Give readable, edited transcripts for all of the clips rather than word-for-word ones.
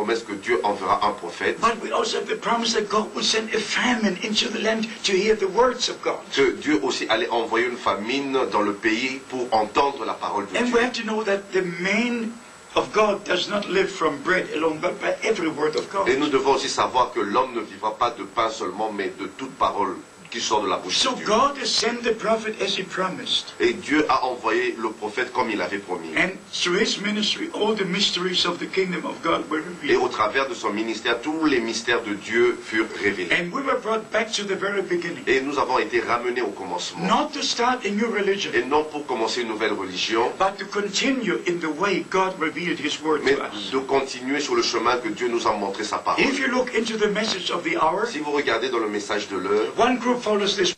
promesse que Dieu enverra un prophète. But we also have the promise that God will send a famine into the land to hear the words of God. Que Dieu aussi allait envoyer une famine dans le pays pour entendre la parole de And Dieu. we have to know that the man of God does not live from bread alone, but by every word of God. Et nous devons aussi savoir que l'homme ne vivra pas de pain seulement, mais de toute parole qui sort de la bouche So de Dieu. God has sent the prophet as he promised. Et Dieu a envoyé le prophète comme il avait promis. And through his ministry, all the mysteries of the kingdom of God were Et au revealed. travers de son ministère, tous les mystères de Dieu furent révélés. And we were brought back to the very beginning. Et nous avons été ramenés au commencement. Not to start a new religion, Et non pour commencer une nouvelle religion, but to continue in the way God revealed his word mais to us. de continuer sur le chemin que Dieu nous a montré sa parole. If you look into the message of the hour, Si vous regardez dans le message de l'heure, one group follows this,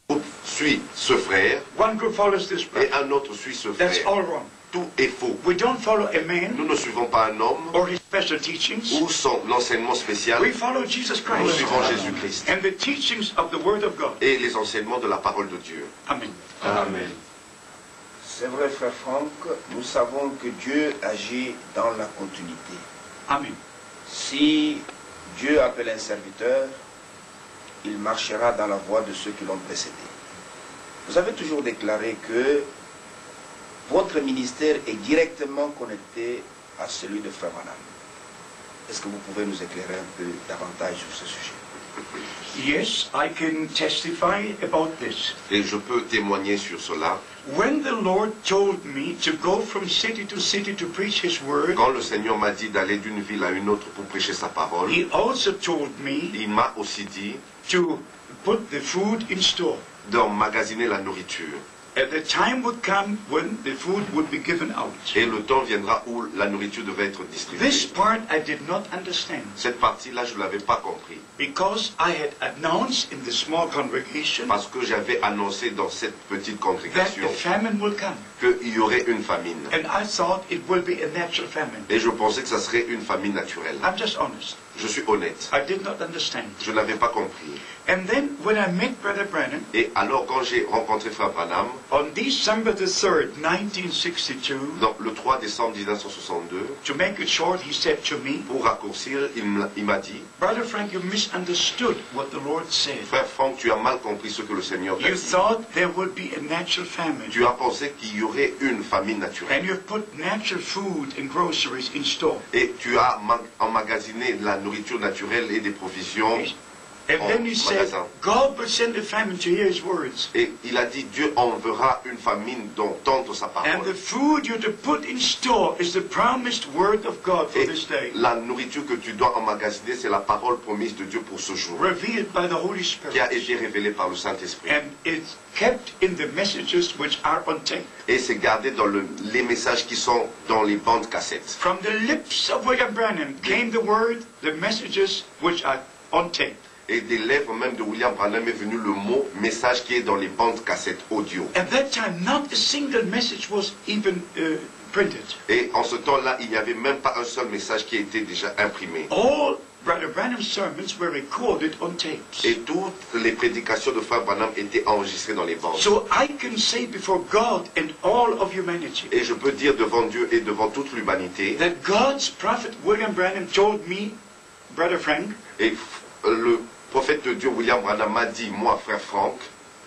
groupe suit ce frère one group follows this. et un autre suit ce That's frère. all wrong. Tout est faux. We don't follow a man Nous ne suivons pas un homme or his special teachings. ou son enseignement spécial. We follow Jesus Nous Christ suivons Jésus-Christ and the teachings of the word of God. et les enseignements de la parole de Dieu. Amen. Amen. C'est vrai, frère Franck, nous savons que Dieu agit dans la continuité. Amen. Si Dieu appelle un serviteur, il marchera dans la voie de ceux qui l'ont précédé. Vous avez toujours déclaré que votre ministère est directement connecté à celui de Frère Branham. Est-ce que vous pouvez nous éclairer un peu davantage sur ce sujet? Yes, I can testify about this. Et je peux témoigner sur cela. When the Lord told me to go from city to city to preach his word, Quand le Seigneur m'a dit d'aller d'une ville à une autre pour prêcher sa parole, he also told me il m'a aussi dit to put the food in store. d'emmagasiner la nourriture. And the time would come when the food would be given out. Et le temps viendra où la nourriture devait être distribuée. This part I did not understand Cette partie-là, je ne l'avais pas compris. because I had announced in the small congregation Parce que j'avais annoncé dans cette petite that congrégation a famine will come. qu'il y aurait une famine. And I thought it will be a natural famine. Et je pensais que ça serait une famine naturelle. I'm just honest. Je suis honnête. I did not understand. Je n'avais pas compris. And then when I met Brother Branham, Et alors, quand j'ai rencontré Frère Branham, on December the 3rd, 1962, le 3 décembre 1962, to make it short, he said to me, pour raccourcir, il m'a dit, Brother Frank, you misunderstood what the Lord said. Frère Franck, tu as mal compris ce que le Seigneur t'a You dit. thought there would be a natural famine. Tu as pensé qu'il y aurait une famine naturelle. And you've put natural food and groceries in store. Et tu as emmagasiné de la nourriture naturelle et des provisions. And then he said, magasin. God will send a famine to hear his words. Et il a dit, Dieu enverra une famine d'entendre sa And the parole. food you're to put in store is the promised word of God for Et this day, la nourriture que tu dois emmagasiner, c'est la parole promise de Dieu pour ce jour, revealed by the Holy qui a Spirit. été révélée par le Saint-Esprit. And it's kept in the messages which are on tape. Et c'est gardé dans les messages qui sont dans les bandes cassettes. From the lips of William Branham came the word, the messages which are on tape. Et des lèvres même de William Branham est venu le mot message qui est dans les bandes cassettes audio. At that time, not a single message was even printed. Et en ce temps-là, il n'y avait même pas un seul message qui était déjà imprimé. All Brother Branham's sermons were recorded on tapes. Et toutes les prédications de Frère Branham étaient enregistrées dans les bandes. So I can say before God and all of humanity Et je peux dire devant Dieu et devant toute l'humanité, that God's prophet William Branham told me, Brother Frank, et le prophète de Dieu William Branham m'a dit, moi, Frère Franck,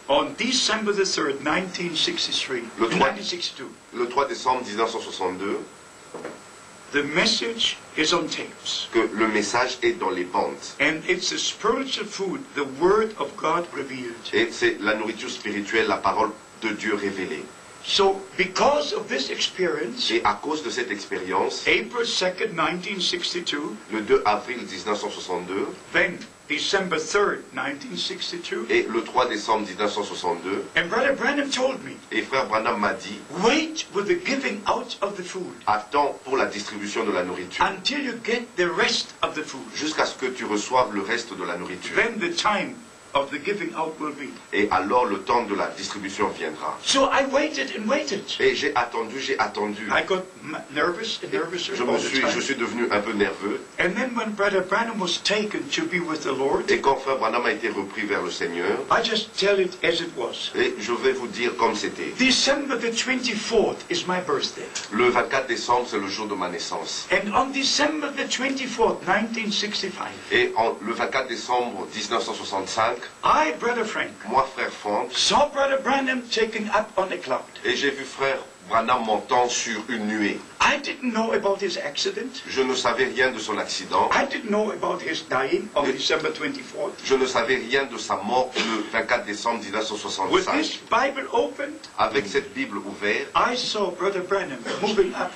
on December the 3rd, 1963, Le 3 1962, le 3 décembre 1962, the message is on tapes. que le message est dans les bandes. And it's the spiritual food, the word of God revealed. Et c'est la nourriture spirituelle, la parole de Dieu révélée. So because of this experience, Et à cause de cette expérience, April 2nd, 1962, le 2 avril 1962 then December 3rd, 1962, et le 3 décembre 1962, and Brother Branham told me, et Frère Branham m'a dit, wait with the giving out of the food attends pour la distribution de la nourriture, until you get the rest of the food. jusqu'à ce que tu reçoives le reste de la nourriture. Then the time of the giving out will be. Et alors le temps de la distribution viendra. So I waited and waited. Et j'ai attendu, j'ai attendu. I got nervous and nervouser all the Je time. suis devenu un peu nerveux. And then when Brother Branham was taken to be with the Lord, Et quand Frère Branham a été repris vers le Seigneur, I just tell it as it was. et je vais vous dire comme c'était. December the 24th is my birthday. Le 24 décembre, c'est le jour de ma naissance. And on December the 24th, 1965, Et le 24 décembre 1965, I, Brother Frank, moi, Frère Franck, saw Brother Branham taken up on a cloud. et j'ai vu Frère Branham montant sur une nuée. I didn't know about his accident. Je ne savais rien de son accident. I didn't know about his dying on December 24th. Je ne savais rien de sa mort le 24 décembre With this 1965. Bible opened, Avec cette Bible ouverte, I saw Brother Branham moving up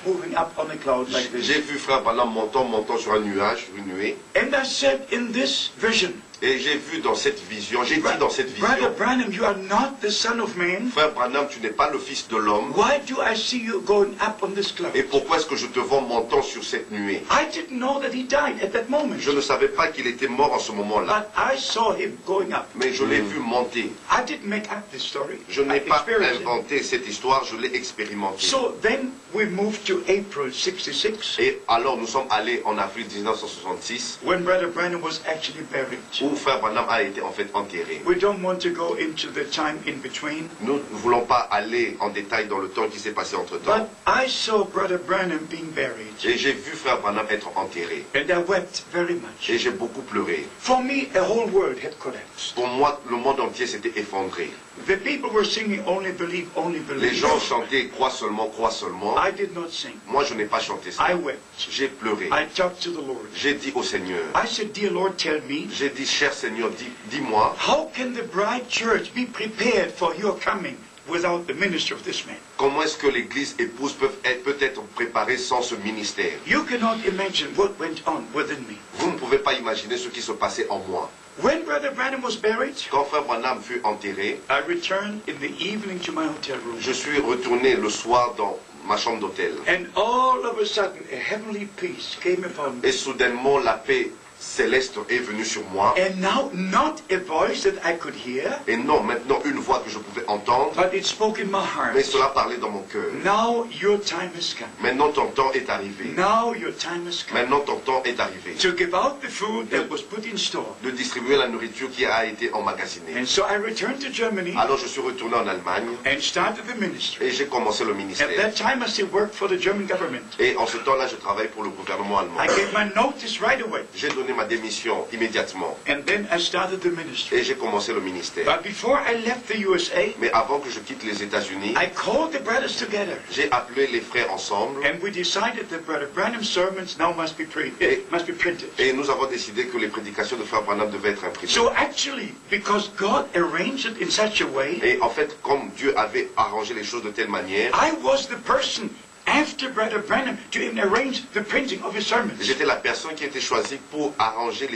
on a cloud like this. j'ai vu Frère Branham montant sur un nuage, une nuée. And I said in this vision, Et j'ai vu dans cette vision, j'ai dit dans cette Brother vision, Branham, you are not the Son of Man. Frère Branham, tu n'es pas le Fils de l'homme. Why do I see you going up on this cloud? Et pourquoi est-ce que je te vois montant sur cette nuée? I didn't know that he died at that moment. Je ne savais pas qu'il était mort en ce moment-là. But I saw him going up. Mais je l'ai vu monter. I didn't make up this story. Je I n'ai pas experienced it. inventé cette histoire, je l'ai expérimentée. So then we moved to April 66, Et alors nous sommes allés en avril 1966, when Brother Branham was actually buried. où Frère Branham a été en fait enterré. We don't want to go into the time in between, Nous ne voulons pas aller en détail dans le temps qui s'est passé entre-temps. but I saw Brother Branham being buried, Et j'ai vu Frère Branham être enterré. and I wept very much. Et j'ai beaucoup pleuré. For me, a whole world had collapsed. Pour moi, le monde entier s'était effondré. The people were singing, only believe, only Les believe. gens chantaient crois seulement, crois seulement. I did not sing. Moi, je n'ai pas chanté ça. I wept. J'ai pleuré. I talked to the Lord. J'ai dit au Seigneur, I said, Dear Lord, tell me, j'ai dit, cher Seigneur, dis-moi, how can the bride church be prepared for your coming without the ministry of this man? comment est-ce que l'église épouse peut être préparée sans ce ministère? You cannot imagine what went on within me. Vous ne pouvez pas imaginer ce qui se passait en moi. When Brother Branham was buried, Quand Frère Branham fut enterré, I returned in the evening to my hotel room. je suis retourné le soir dans ma chambre d'hôtel. And all of a sudden, a heavenly peace came upon me. Et soudainement, la paix céleste est venue sur moi. And now, not a voice that I could hear, Et non, maintenant, une voix que je pouvais entendre, but it spoke in my heart. mais cela parlait dans mon cœur. Now your time has come. Maintenant, ton temps est arrivé. Now your time has come. Maintenant, ton temps est arrivé. To give out the food that was put in store. De distribuer la nourriture qui a été emmagasinée. And so I returned to Germany Alors, je suis retourné en Allemagne and started the ministry. et j'ai commencé le At ministère. that time, I still worked for the German government. Et en ce temps-là, je travaille pour le gouvernement allemand. I gave my notice right away. J'ai donné ma démission immédiatement And then I started the ministry. et j'ai commencé le ministère. But before I left the USA, Mais avant que je quitte les États-Unis, I called the brothers together. j'ai appelé les frères ensemble And we decided that Brother Branham's sermons now must be printed. et nous avons décidé que les prédications de Frère Branham devaient être imprimées. So actually, because God arranged it in such a way, Et en fait, comme Dieu avait arrangé les choses de telle manière, I was the person after Brother Branham to even arrange the printing of his sermons. j'étais la personne qui a été choisie pour arranger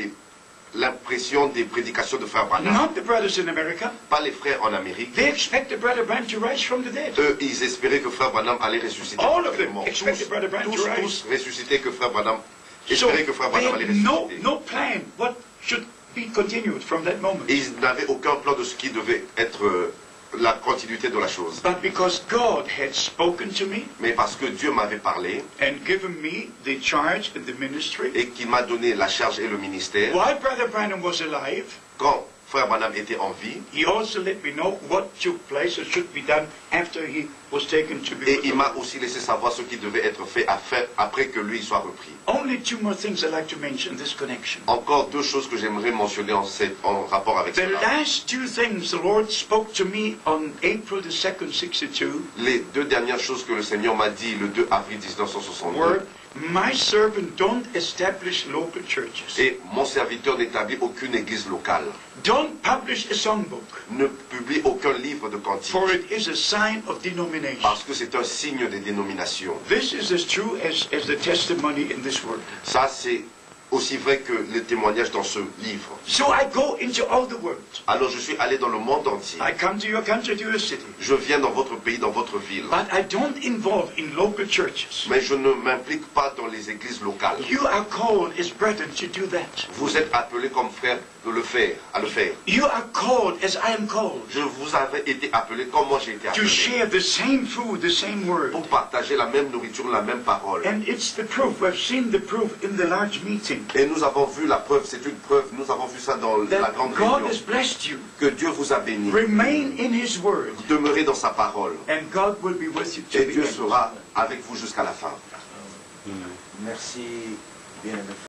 l'impression des prédications de Frère Branham. Not the brothers in America. Pas les frères en Amérique. They expected Brother Branham to rise from the dead. Eux, ils espéraient que Frère Branham allait ressusciter. All of them Tous, expected Brother Branham to rise. tous ressusciter que Frère Branham, So espéraient que Frère they Branham allait had ressusciter. no plan what should be continued from that moment. Et ils n'avaient aucun plan de ce qui devait être la continuité de la chose. But because God had spoken to me Mais parce que Dieu m'avait parlé and given me the charge in the ministry, et qu'il m'a donné la charge et le ministère, while Brother Branham was alive, quand Frère Branham était en vie, he also let me know what took place or should be done after he was taken to be et with il the m'a Lord. aussi laissé savoir ce qui devait être fait après que lui soit repris. Only two more things I'd like to mention in this connection. Encore deux choses que j'aimerais mentionner en rapport avec The cela. last two things the Lord spoke to me on April the 2nd, 62, Les deux dernières choses que le Seigneur m'a dit le 2 avril 1962, were, my servant don't establish local churches. et mon serviteur n'établit aucune église locale, Don't publish a songbook, ne publie aucun livre de cantique, for it is a sign of denomination. parce que c'est un signe des dénominations. This is as true as the testimony in this word. Ça, c'est aussi vrai que les témoignages dans ce livre. So I go into all the world. Alors je suis allé dans le monde entier. I come to your country, to your city. Je viens dans votre pays, dans votre ville. But I don't involve in local churches. Mais je ne m'implique pas dans les églises locales. You are called as brethren to do that. Vous êtes appelés comme frères de le faire, à le faire. You are called as I am called. Je vous avais été appelé comme moi j'ai été To appelé. share the same food, the same word. Pour partager la même nourriture, la même parole. And it's the proof. We've seen the proof in the large meeting. Et nous avons vu la preuve, c'est une preuve, nous avons vu ça dans la That grande God réunion. has blessed you. Que Dieu vous a béni. Remain in His word. Demeurez dans sa parole. And God will be with you to Et the Dieu end. sera avec vous jusqu'à la fin. Merci, bien-aimé.